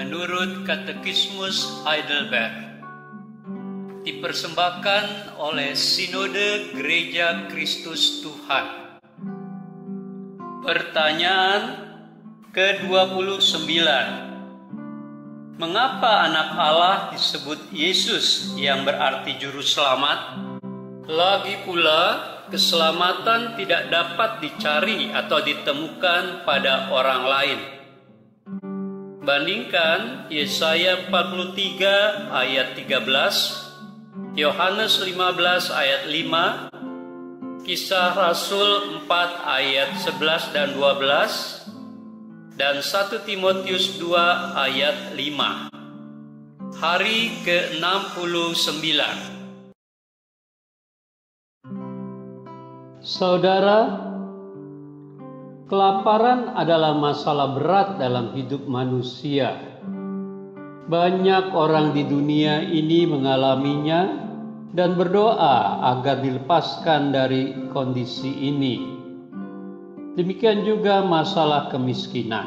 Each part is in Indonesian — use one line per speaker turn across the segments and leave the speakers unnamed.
menurut Katekismus Heidelberg, dipersembahkan oleh Sinode Gereja Kristus Tuhan. Pertanyaan ke-29. Mengapa anak Allah disebut Yesus yang berarti juru selamat? Lagi pula, keselamatan tidak dapat dicari atau ditemukan pada orang lain. Bandingkan Yesaya 43 ayat 13, Yohanes 15 ayat 5, Kisah Rasul 4 ayat 11 dan 12, dan 1 Timotius 2 ayat 5. Hari ke-69. Saudara, kelaparan adalah masalah berat dalam hidup manusia. Banyak orang di dunia ini mengalaminya dan berdoa agar dilepaskan dari kondisi ini. Demikian juga masalah kemiskinan.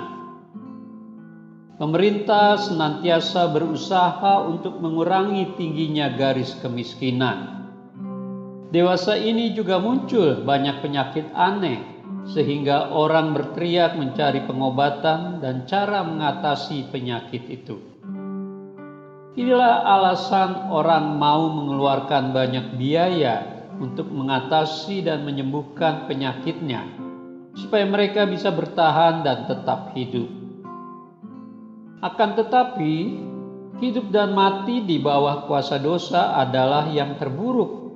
Pemerintah senantiasa berusaha untuk mengurangi tingginya garis kemiskinan. Dewasa ini juga muncul banyak penyakit aneh, sehingga orang berteriak mencari pengobatan dan cara mengatasi penyakit itu. Inilah alasan orang mau mengeluarkan banyak biaya untuk mengatasi dan menyembuhkan penyakitnya, supaya mereka bisa bertahan dan tetap hidup. Akan tetapi, hidup dan mati di bawah kuasa dosa adalah yang terburuk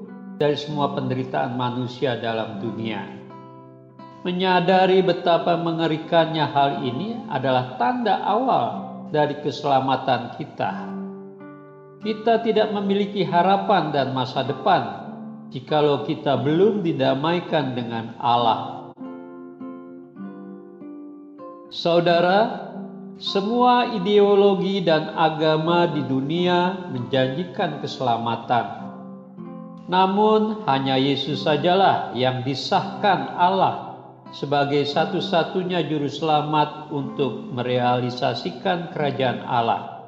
dari semua penderitaan manusia dalam dunia. Menyadari betapa mengerikannya hal ini adalah tanda awal dari keselamatan kita. Kita tidak memiliki harapan dan masa depan jikalau kita belum didamaikan dengan Allah. Saudara, semua ideologi dan agama di dunia menjanjikan keselamatan. Namun hanya Yesus sajalah yang disahkan Allah sebagai satu-satunya juru selamat untuk merealisasikan kerajaan Allah.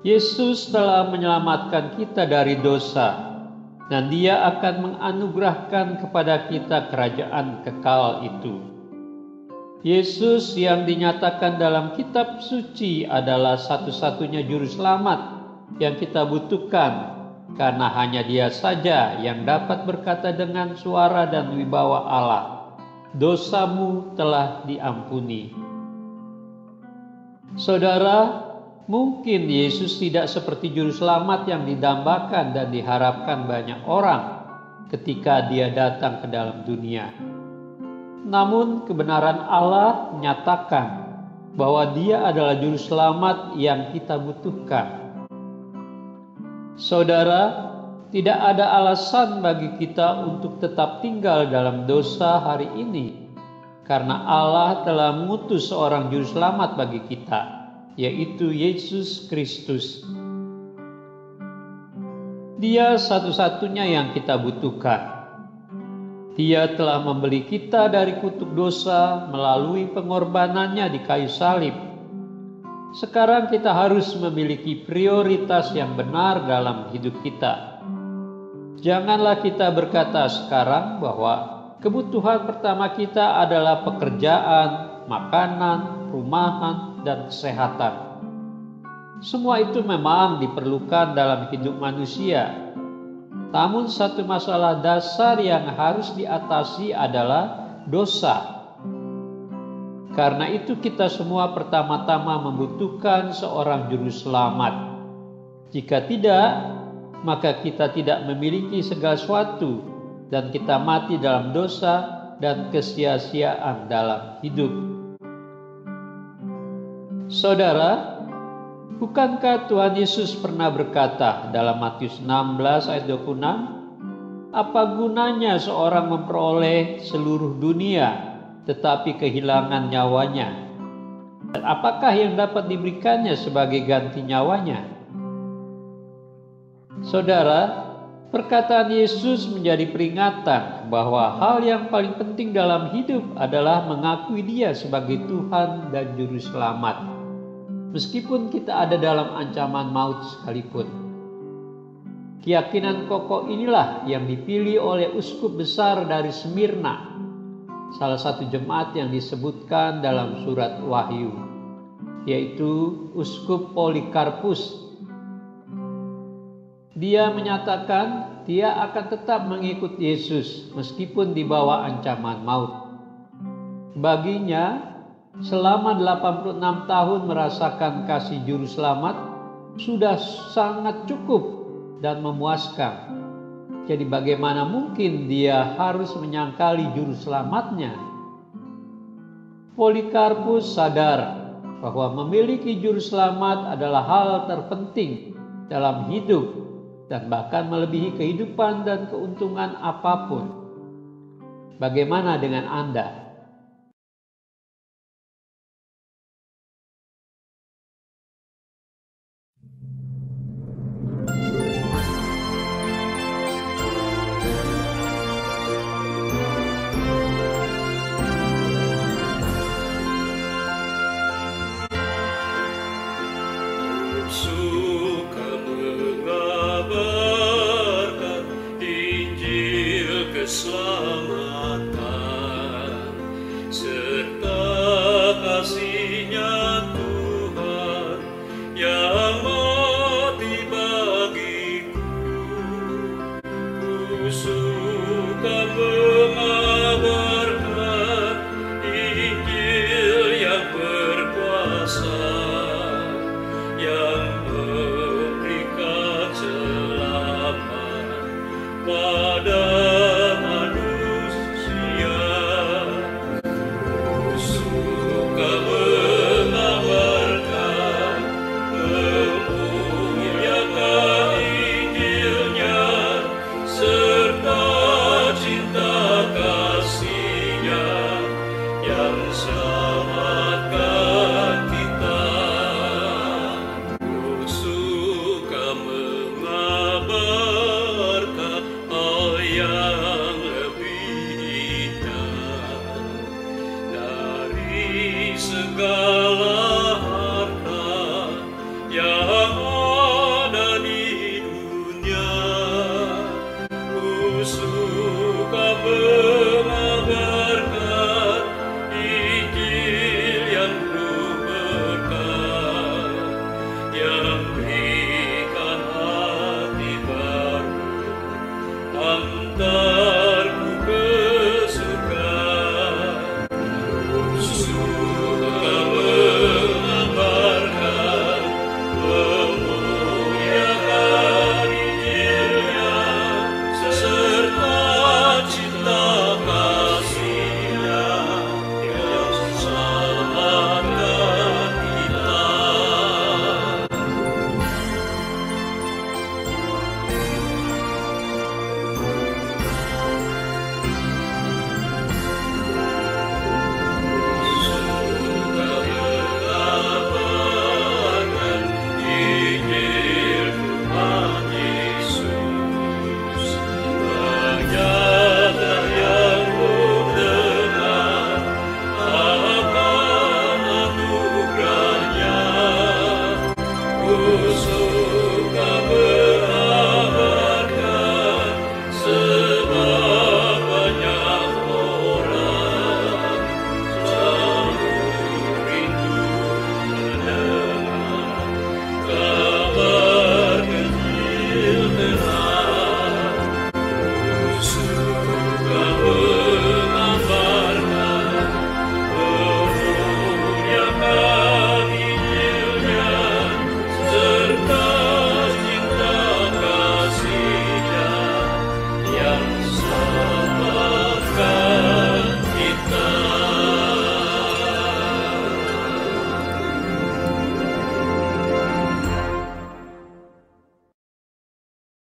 Yesus telah menyelamatkan kita dari dosa, dan Dia akan menganugerahkan kepada kita kerajaan kekal itu. Yesus yang dinyatakan dalam kitab suci adalah satu-satunya juru selamat yang kita butuhkan, karena hanya Dia saja yang dapat berkata dengan suara dan wibawa Allah, "Dosamu telah diampuni." Saudara, mungkin Yesus tidak seperti juru selamat yang didambakan dan diharapkan banyak orang ketika Dia datang ke dalam dunia. Namun kebenaran Allah menyatakan bahwa Dia adalah juru selamat yang kita butuhkan. Saudara, tidak ada alasan bagi kita untuk tetap tinggal dalam dosa hari ini, karena Allah telah mengutus seorang juru selamat bagi kita, yaitu Yesus Kristus. Dia satu-satunya yang kita butuhkan. Dia telah membeli kita dari kutuk dosa melalui pengorbanannya di kayu salib. Sekarang kita harus memiliki prioritas yang benar dalam hidup kita. Janganlah kita berkata sekarang bahwa kebutuhan pertama kita adalah pekerjaan, makanan, rumahan, dan kesehatan. Semua itu memang diperlukan dalam hidup manusia. Namun satu masalah dasar yang harus diatasi adalah dosa. Karena itu kita semua pertama-tama membutuhkan seorang juru selamat. Jika tidak, maka kita tidak memiliki segala sesuatu dan kita mati dalam dosa dan kesia-siaan dalam hidup. Saudara, bukankah Tuhan Yesus pernah berkata dalam Matius 16 ayat 26, "Apa gunanya seorang memperoleh seluruh dunia tetapi kehilangan nyawanya? Dan apakah yang dapat diberikannya sebagai ganti nyawanya?" Saudara, perkataan Yesus menjadi peringatan bahwa hal yang paling penting dalam hidup adalah mengakui Dia sebagai Tuhan dan Juru Selamat. meskipun kita ada dalam ancaman maut sekalipun. Keyakinan kokoh inilah yang dipilih oleh uskup besar dari Smyrna, salah satu jemaat yang disebutkan dalam surat Wahyu, yaitu Uskup Polikarpus. Dia menyatakan dia akan tetap mengikut Yesus meskipun di bawah ancaman maut. Baginya, selama 86 tahun merasakan kasih juru selamat sudah sangat cukup dan memuaskan. Jadi bagaimana mungkin dia harus menyangkali juru selamatnya? Polikarpus sadar bahwa memiliki juru selamat adalah hal terpenting dalam hidup dan bahkan melebihi kehidupan dan keuntungan apapun. Bagaimana dengan Anda?